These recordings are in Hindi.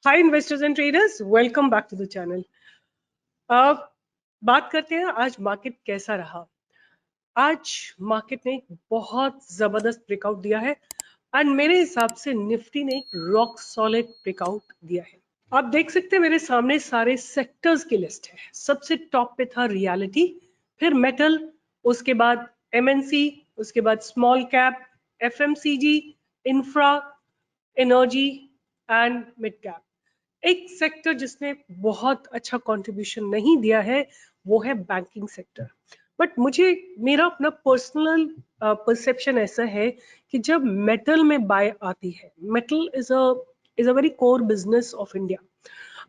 Hi investors and traders, welcome back to the channel. बात करते हैं आज मार्केट कैसा रहा। आज मार्केट ने एक बहुत जबरदस्त ब्रेकआउट दिया है एंड मेरे हिसाब से निफ्टी ने एक रॉक सॉलिड ब्रेकआउट दिया है। आप देख सकते हैं मेरे सामने सारे सेक्टर्स की लिस्ट है। सबसे टॉप पे था रियलिटी, फिर मेटल, उसके बाद एमएनसी, उसके बाद small cap, FMCG, infra, energy and mid cap. एक सेक्टर जिसने बहुत अच्छा कंट्रीब्यूशन नहीं दिया है वो है बैंकिंग सेक्टर। बट मुझे मेरा अपना पर्सनल परसेप्शन ऐसा है कि जब मेटल में बाय आती है, metal is a very core business of India.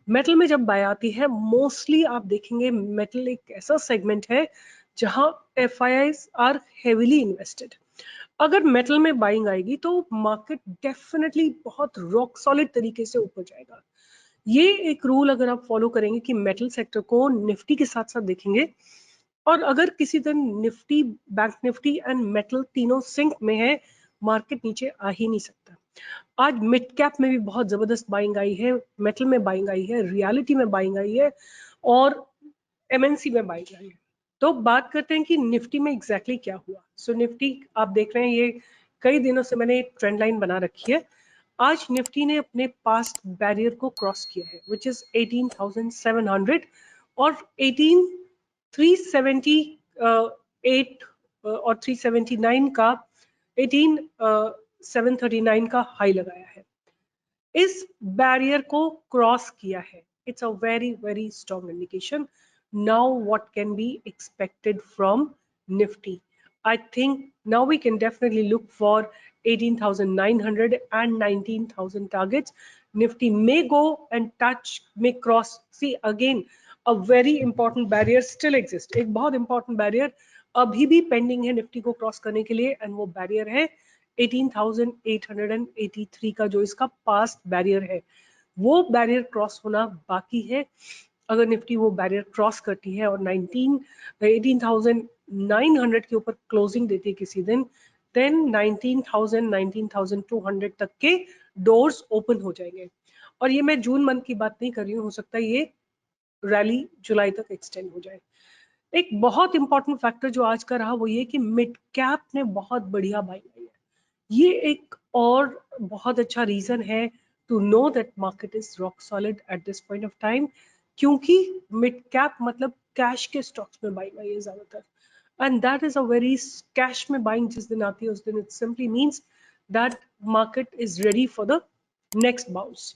Metal में जब बाय आती है मोस्टली आप देखेंगे मेटल एक ऐसा सेगमेंट है जहां एफआईआईज आर हेविली इन्वेस्टेड। अगर मेटल में बाइंग आएगी तो मार्केट डेफिनेटली बहुत रॉक सॉलिड तरीके से ऊपर जाएगा। ये एक रूल अगर आप फॉलो करेंगे कि मेटल सेक्टर को निफ्टी के साथ साथ देखेंगे, और अगर किसी दिन Nifty, bank Nifty and metal तीनों सिंक में है, मार्केट नीचे आ ही नहीं सकता। आज मिड कैप में भी बहुत जबरदस्त बाइंग आई है, मेटल में बाइंग आई है, रियलिटी में बाइंग आई है और एमएनसी में बाइंग आई है। तो बात करते हैं कि निफ्टी में एग्जैक्टली क्या हुआ। सो निफ्टी आप देख रहे हैं, ये कई दिनों से मैंने एक ट्रेंड लाइन बना रखी है। आज निफ्टी ने अपने पास्ट बैरियर को क्रॉस किया है विच इज 18,700 और 18,378 और 379 का 18,739 का हाई लगाया है। इस बैरियर को क्रॉस किया है। It's a very very strong indication. Now what can be expected from Nifty? I think now we can definitely look for 18,900 and 19,000 targets. Nifty may go and touch, may cross. See again, a very important barrier still exists. एक बहुत important barrier अभी भी pending है निफ्टी को क्रॉस करने के लिए, and वो barrier है 18,883 का, जो इसका पास्ट बैरियर है। वो बैरियर क्रॉस होना बाकी है। अगर निफ्टी वो बैरियर क्रॉस करती है और 18,900 के ऊपर क्लोजिंग देती है किसी दिन, देन 19,000 19,200 तक के डोर्स ओपन हो जाएंगे। और ये मैं जून मंथ की बात नहीं कर रही हूँ, हो सकता है ये रैली जुलाई तक एक्सटेंड हो जाए। एक बहुत इंपॉर्टेंट फैक्टर जो आज का रहा वो ये कि मिड कैप ने बहुत बढ़िया बाइंग आई है। ये एक और बहुत अच्छा रीजन है to know that market is rock solid at this point of time, क्योंकि मिड कैप मतलब कैश के स्टॉक्स में बाइंग आई है ज्यादातर, and that is a very, cash में बाइंग जिस दिन आती है उस दिन it simply means that market is ready for the next bounce.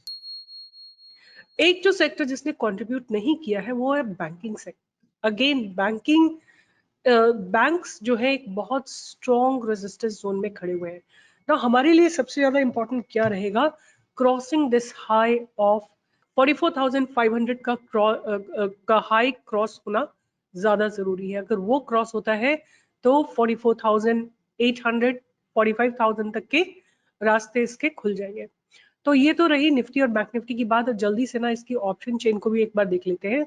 एक जो सेक्टर जिसने कंट्रीब्यूट नहीं किया है वो है banking sector. Again banking, banks जो है एक बहुत स्ट्रॉन्ग रेजिस्टेंस जोन में खड़े हुए हैं ना। हमारे लिए सबसे ज्यादा इंपॉर्टेंट क्या रहेगा? क्रॉसिंग दिस हाई ऑफ 44,500 का हाई क्रॉस होना ज्यादा जरूरी है। अगर वो क्रॉस होता है तो 44,800 45,000 तक के रास्ते इसके खुल जाएंगे। तो ये तो रही निफ्टी और बैंक निफ्टी की बात। और जल्दी से ना इसकी ऑप्शन चेन को भी एक बार देख लेते हैं,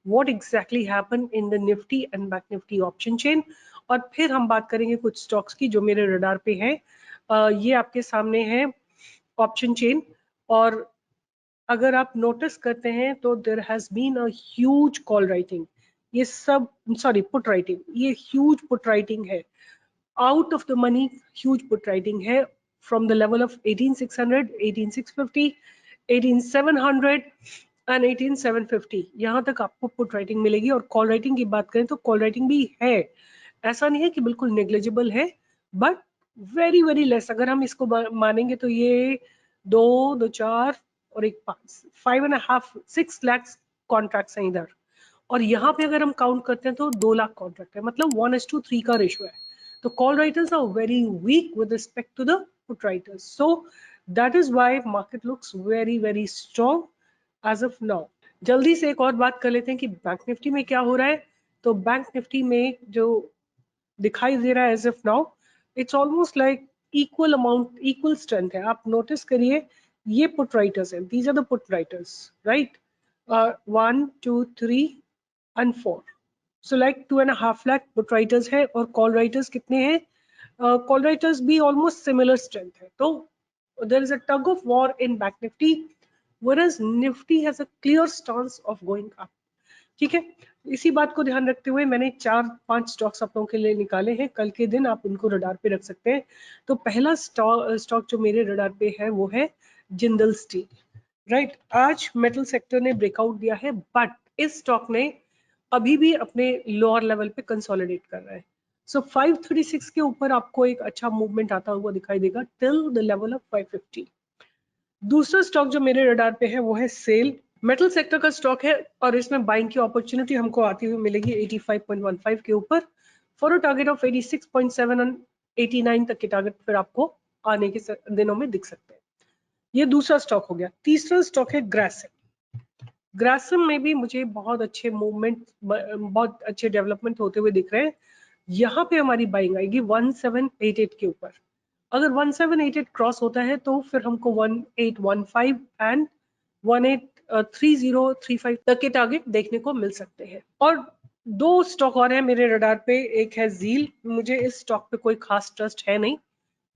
what exactly happen in the Nifty and bank Nifty option chain. और फिर हम बात करेंगे कुछ स्टॉक्स की जो मेरे रडार पे हैं। ये आपके सामने है ऑप्शन चेन, और अगर आप नोटिस करते हैं तो there has been a huge call writing. ये सब, सॉरी, पुट राइटिंग, ये ह्यूज पुट राइटिंग है, out of the money huge put writing है from the level of 18,600 18,650 18,700 and 18,750, यहाँ तक आपको पुट राइटिंग मिलेगी। और कॉल राइटिंग की बात करें तो कॉल राइटिंग भी है, ऐसा नहीं है कि बिल्कुल नेग्लिजिबल है, बट वेरी वेरी लेस। अगर हम इसको मानेंगे तो ये दो दो चार और एक पांच, 5.5 6 लाख कॉन्ट्रैक्ट्स हैं इधर। और यहाँ पे अगर हम काउंट करते हैं तो 2 लाख कॉन्ट्रैक्ट है, मतलब 1:3 का रेशियो है। तो call writers are very weak with respect to the put writers. So that is why market looks very very strong as of now. जल्दी से एक और बात कर लेते हैं कि बैंक निफ्टी में क्या हो रहा है। तो बैंक निफ्टी में जो दिखाई दे रहा है as of now, it's almost like equal amount, equal strength है। आप नोटिस करिए, ये पुट राइटर्स हैं, these are the put writers, right? 1 2 3 and 4, so like 2.5 lakh put writers है। और कॉल राइटर्स कितने हैं? कॉल राइटर्स भी ऑलमोस्ट सिमिलर स्ट्रेंथ है। तो there is a tug of war in Bank Nifty whereas Nifty has a clear stance of going up. ठीक है, इसी बात को ध्यान रखते हुए मैंने 4-5 स्टॉक्स आप लोगों के लिए निकाले हैं, कल के दिन आप उनको रडार पे रख सकते हैं। तो पहला स्टॉक जो मेरे रडार पे है वो है जिंदल स्टील, राइट। आज मेटल सेक्टर ने ब्रेकआउट दिया है, बट इस स्टॉक ने अभी भी अपने लोअर लेवल पे कंसोलिडेट कर रहा है। सो 536 के ऊपर आपको एक अच्छा मूवमेंट आता हुआ दिखाई देगा टिल द लेवल ऑफ 550। दूसरा स्टॉक जो मेरे रडार पे है वो है सेल, मेटल सेक्टर का स्टॉक है और इसमें बाइंग की अपॉर्चुनिटी हमको आती हुई मिलेगी 85.15 के ऊपर फॉर अ टारगेट ऑफ 86.7 और 89 तक के टारगेट फिर आपको आने के दिनों में दिख सकते हैं। ये दूसरा स्टॉक हो गया। तीसरा स्टॉक है ग्रासिम। ग्रासिम में भी मुझे बहुत अच्छे मूवमेंट, बहुत अच्छे डेवलपमेंट होते हुए दिख रहे हैं। यहाँ पे हमारी बाइंग आएगी 1788 के ऊपर। अगर 1788 क्रॉस होता है तो फिर हमको 1815 एंड 183035 तक के टारगेट देखने को मिल सकते हैं। और दो स्टॉक और हैं मेरे रडार पे, एक है ज़ील। मुझे इस स्टॉक पे कोई खास ट्रस्ट है नहीं,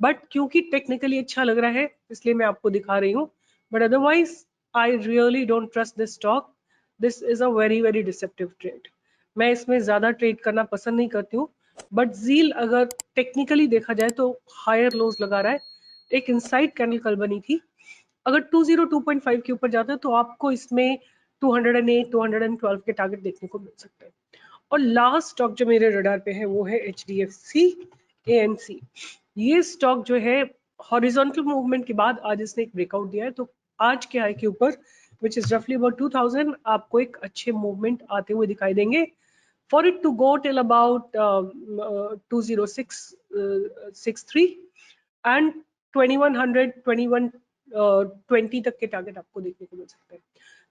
बट क्योंकि टेक्निकली अच्छा लग रहा है इसलिए मैं आपको दिखा रही हूँ, but otherwise I really don't trust this stock. This is a very very deceptive trade. मैं इसमें ज्यादा ट्रेड करना पसंद नहीं करती हूँ, बट ज़ील अगर टेक्निकली देखा जाए तो हायर लोज लगा रहा है। एक इनसाइड कैंडल कल बनी थी, अगर 202.5 के ऊपर जाता है तो आपको इसमें 208 212 के टारगेट देखने को मिल सकते हैं। और लास्ट स्टॉक जो मेरे रडार पे है वो है HDFC AMC। ये स्टॉक जो है हॉरिजॉन्टल मूवमेंट के बाद आज इसने एक ब्रेकआउट दिया है, तो आज के हाई के ऊपर विच इज रफली अबाउट 2000 आपको एक अच्छे मूवमेंट आते हुए दिखाई देंगे for it to go till about 20663 and 2100 2120 तक के टारगेट आपको देखने को मिल सकते हैं।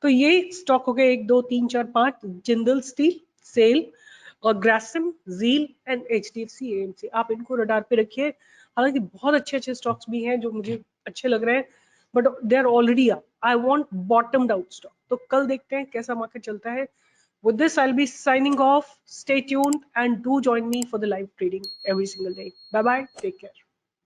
तो ये स्टॉक हो गए 1 2 3 4 5, जिंदल स्टील, सेल और Grasim, zeal and HDFC AMC। आप इनको रडार पे रखिए। हालांकि बहुत अच्छे अच्छे स्टॉक्स भी हैं जो मुझे अच्छे लग रहे हैं, but they are already up. I want bottomed out stock. तो कल देखते हैं कैसा मार्केट चलता है। With this, I'll be signing off. Stay tuned and do join me for the live trading every single day. Bye bye. Take care.